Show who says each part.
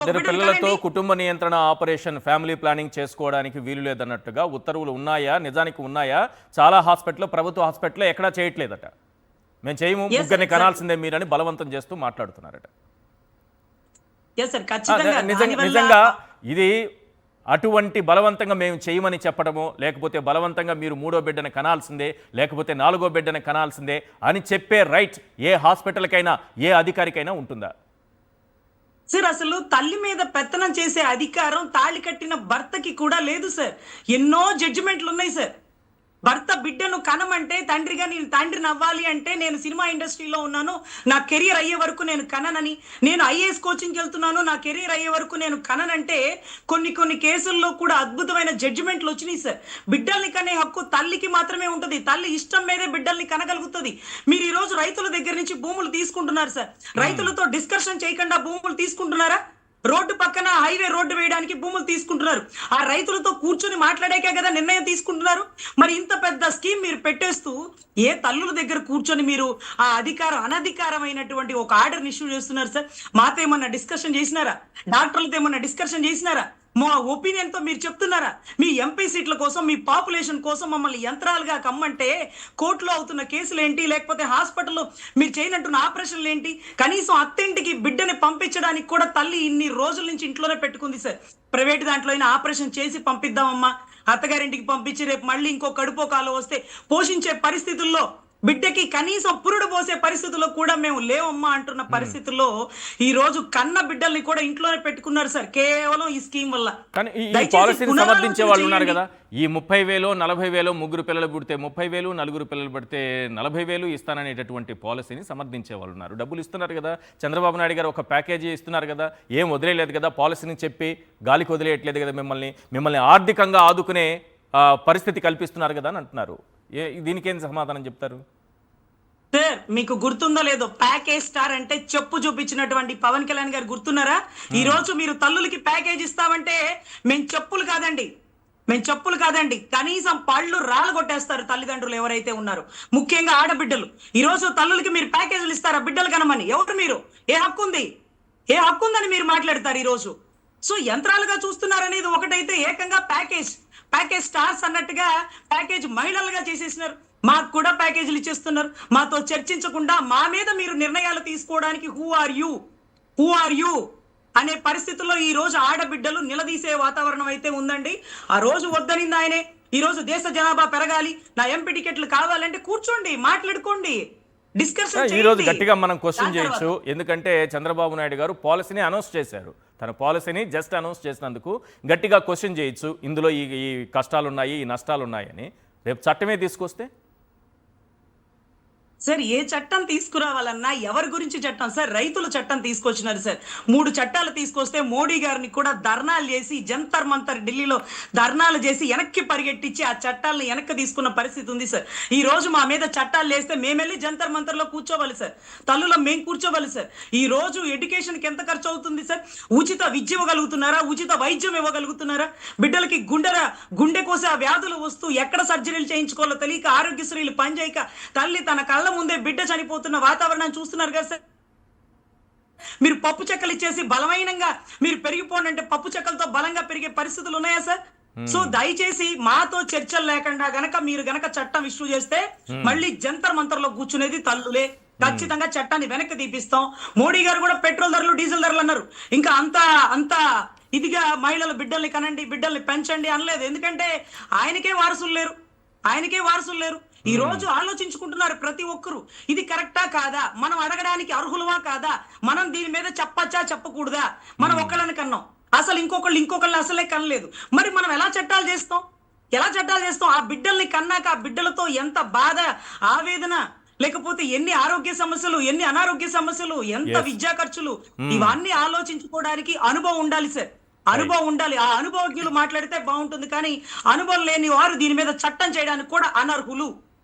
Speaker 1: ఇద్దరు పిల్లలతో కుటుంబ నియంత్రణ ఆపరేషన్ ఫ్యామిలీ ప్లానింగ్ చేసుకోవడానికి వీలు లేదన్నట్టుగా ఉత్తర్వులు ఉన్నాయా? నిజానికి ఉన్నాయా? చాలా హాస్పిటల్, ప్రభుత్వ హాస్పిటల్ ఎక్కడా చేయట్లేదట. మేము చేయము, ముగ్గురిని కనాల్సిందే మీరని బలవంతం చేస్తూ మాట్లాడుతున్నారట. నిజంగా ఇది అటువంటి బలవంతంగా మేము చేయమని చెప్పడమో, లేకపోతే బలవంతంగా మీరు 3వ బిడ్డను కనాల్సిందే, లేకపోతే 4వ బిడ్డను కనాల్సిందే అని చెప్పే రైట్ ఏ హాస్పిటల్కైనా, ఏ అధికారికైనా ఉంటుందా?
Speaker 2: సార్ అసలు తల్లి మీద పెత్తనం చేసే అధికారం తాళి కట్టిన భర్తకి కూడా లేదు సార్. ఎన్నో జడ్జిమెంట్లు ఉన్నాయి సార్. భర్త బిడ్డను కనమంటే, తండ్రిగా నేను తండ్రిని అవ్వాలి అంటే, నేను సినిమా ఇండస్ట్రీలో ఉన్నాను, నా కెరియర్ అయ్యే వరకు నేను కననని, నేను ఐఏఎస్ కోచింగ్కి వెళ్తున్నాను, నా కెరియర్ అయ్యే వరకు నేను కననంటే కొన్ని కేసుల్లో కూడా అద్భుతమైన జడ్జిమెంట్లు వచ్చినాయి సార్. బిడ్డల్ని కనే హక్కు తల్లికి మాత్రమే ఉంటుంది. తల్లి ఇష్టం మీదే బిడ్డల్ని కనగలుగుతుంది. మీరు ఈ రోజు రైతుల దగ్గర నుంచి భూములు తీసుకుంటున్నారు సార్. రైతులతో డిస్కషన్ చేయకుండా భూములు తీసుకుంటున్నారా? రోడ్డు పక్కన హైవే రోడ్డు వేయడానికి భూములు తీసుకుంటున్నారు. ఆ రైతులతో కూర్చొని మాట్లాడాకే కదా నిర్ణయం తీసుకుంటున్నారు. మరి ఇంత పెద్ద స్కీమ్ మీరు పెట్టేస్తూ ఏ తల్లుల దగ్గర కూర్చొని మీరు ఆ అనధికారమైనటువంటి ఒక ఆర్డర్ ఇష్యూ చేస్తున్నారు సార్. మాతో ఏమన్నా డిస్కషన్ చేసినారా? డాక్టర్లతో ఏమన్నా డిస్కషన్ చేసినారా? మా ఒపీనియన్ తో మీరు చెప్తున్నారా? మీ ఎంపీ సీట్ల కోసం, మీ పాపులేషన్ కోసం మమ్మల్ని యంత్రాలుగా కమ్మంటే కోర్టులో అవుతున్న కేసులు ఏంటి, లేకపోతే హాస్పిటల్లో మీరు చేయనట్టున్న ఆపరేషన్లు ఏంటి? కనీసం అత్తింటికి బిడ్డని పంపించడానికి కూడా తల్లి ఇన్ని రోజుల నుంచి ఇంట్లోనే పెట్టుకుంది సార్. ప్రైవేట్ దాంట్లో అయినా ఆపరేషన్ చేసి పంపిద్దామమ్మా, అత్తగారింటికి పంపించి రేపు మళ్ళీ ఇంకో కడుపో కాలో వస్తే పోషించే పరిస్థితుల్లో, బిడ్డకి కనీసం పురుడు పోసే పరిస్థితుల్లో కూడా మేము లేవమ్మా అంటున్న పరిస్థితుల్లో ఈ రోజు కన్న బిడ్డల్ని కూడా ఇంట్లోనే పెట్టుకున్నారు సార్, కేవలం ఈ స్కీమ్ వల్ల.
Speaker 1: కానీ ఈ పాలసీని సమర్థించే వాళ్ళు ఉన్నారు కదా, ఈ 30,000 40,000 ముగ్గురు పిల్లలు పుడితే 30,000, నలుగురు పిల్లలు పడితే 40,000 ఇస్తాననేటటువంటి పాలసీని సమర్థించే వాళ్ళు ఉన్నారు. డబ్బులు ఇస్తున్నారు కదా, చంద్రబాబు నాయుడు గారు ఒక ప్యాకేజీ ఇస్తున్నారు కదా, ఏం వదిలేయలేదు కదా, పాలసీని చెప్పి గాలికి వదిలేయట్లేదు కదా, మిమ్మల్ని ఆర్థికంగా ఆదుకునే పరిస్థితి కల్పిస్తున్నారు కదా అని అంటున్నారు. దీనికేం సమాధానం చెప్తారు?
Speaker 2: సార్ మీకు గుర్తుందో లేదో, ప్యాకేజ్ స్టార్ అంటే చెప్పు చూపించినటువంటి పవన్ కళ్యాణ్ గారు గుర్తున్నారా? ఈ రోజు మీరు తల్లులకి ప్యాకేజ్ ఇస్తామంటే మేము చెప్పులు కాదండి, కనీసం పళ్ళు రాళ్ళు కొట్టేస్తారు తల్లిదండ్రులు ఎవరైతే ఉన్నారో, ముఖ్యంగా ఆడబిడ్డలు. ఈ రోజు తల్లులకి మీరు ప్యాకేజీలు ఇస్తారా? బిడ్డలు కనమని ఎవరు మీరు? ఏ హక్కు ఉందని మీరు మాట్లాడతారు ఈ రోజు? సో యంత్రాలుగా చూస్తున్నారనేది ఒకటైతే, ఏకంగా ప్యాకేజ్ స్టార్స్ అన్నట్టుగా ప్యాకేజ్ మహిళలుగా చేసేసినారు. మాకు కూడా ప్యాకేజీలు ఇచ్చేస్తున్నారు. మాతో చర్చించకుండా మా మీద మీరు నిర్ణయాలు తీసుకోవడానికి హూ ఆర్ యూ అనే పరిస్థితుల్లో ఈ రోజు ఆడబిడ్డలు నిలదీసే వాతావరణం అయితే ఉందండి. ఆ రోజు వద్దనింది ఆయనే. ఈ రోజు దేశ జనాభా పెరగాలి, నా ఎంపీ టికెట్లు కావాలంటే కూర్చోండి, మాట్లాడుకోండి, డిస్కషన్.
Speaker 1: ఈ రోజు గట్టిగా మనం క్వశ్చన్ చేయొచ్చు, ఎందుకంటే చంద్రబాబు నాయుడు గారు పాలసీని అనౌన్స్ చేశారు. తన పాలసీని జస్ట్ అనౌన్స్ చేసినందుకు గట్టిగా క్వశ్చన్ చేయొచ్చు, ఇందులో ఈ కష్టాలు ఉన్నాయి, ఈ నష్టాలు ఉన్నాయని. రేపు చట్టమే తీసుకొస్తే
Speaker 2: సార్ ఏ చట్టం తీసుకురావాలన్నా ఎవరి గురించి చట్టం సార్? రైతుల చట్టం తీసుకొచ్చినారు సార్. 3 చట్టాలు తీసుకొస్తే మోడీ గారిని కూడా ధర్నాలు చేసి, జంతర్ మంతర్ ఢిల్లీలో ధర్నాలు చేసి వెనక్కి పరిగెట్టించి ఆ చట్టాలను వెనక్కి తీసుకున్న పరిస్థితి ఉంది సార్. ఈ రోజు మా మీద చట్టాలు వేస్తే మేమెళ్ళి జంతర్ మంతర్లో కూర్చోవాలి సార్, తల్లులో మేము కూర్చోవాలి సార్. ఈ రోజు ఎడ్యుకేషన్కి ఎంత ఖర్చు అవుతుంది సార్? ఉచిత విద్య ఇవ్వగలుగుతున్నారా? ఉచిత వైద్యం ఇవ్వగలుగుతున్నారా? బిడ్డలకి గుండె కోసే వ్యాధులు వస్తూ ఎక్కడ సర్జరీలు చేయించుకోవాలో తెలియక, ఆరోగ్యశ్రీలు పనిచేయక, తల్లి తన కళ్ళ ముందే బిడ్డ చనిపోతున్న వాతావరణాన్ని చూస్తున్నారు కదా సార్. మీరు పప్పు చెక్కలు ఇచ్చేసి బలమైనంగా మీరు పెరిగిపోండి, పప్పు చెక్కలతో బలంగా పెరిగే పరిస్థితులు ఉన్నాయా సార్? సో దయచేసి మాతో చర్చలు లేకుండా మీరు గనక చట్టం ఇష్యూ చేస్తే మళ్ళీ జంతర్ మంతర్లో కూర్చునేది తల్లులే. ఖచ్చితంగా చట్టాన్ని వెనక్కి తీపిస్తాం. మోడీ గారు కూడా పెట్రోల్ ధరలు, డీజిల్ ధరలు అన్నారు. ఇంకా అంత ఇదిగా మహిళలు బిడ్డల్ని కనండి, బిడ్డల్ని పెంచండి అనలేదు. ఎందుకంటే ఆయనకే వారసులు లేరు. ఈ రోజు ఆలోచించుకుంటున్నారు ప్రతి ఒక్కరు, ఇది కరెక్టా కాదా, మనం అడగడానికి అర్హులమా కాదా, మనం దీని మీద చెప్పచ్చా చెప్పకూడదా, మనం ఒకళ్ళని కన్నాం, అసలు ఇంకొకళ్ళని అసలే కనలేదు. మరి మనం ఎలా చట్టాలు చేస్తాం? ఆ బిడ్డల్ని కన్నాక ఆ బిడ్డలతో ఎంత బాధ, ఆవేదన, లేకపోతే ఎన్ని ఆరోగ్య సమస్యలు, ఎన్ని అనారోగ్య సమస్యలు, ఎంత విద్యా ఖర్చులు, ఇవన్నీ ఆలోచించుకోవడానికి అనుభవం ఉండాలి సార్. అనుభవం ఉండాలి. ఆ అనుభవజ్ఞులు మాట్లాడితే బాగుంటుంది, కానీ అనుభవం లేని వారు దీని మీద చట్టం చేయడానికి కూడా అనర్హులు.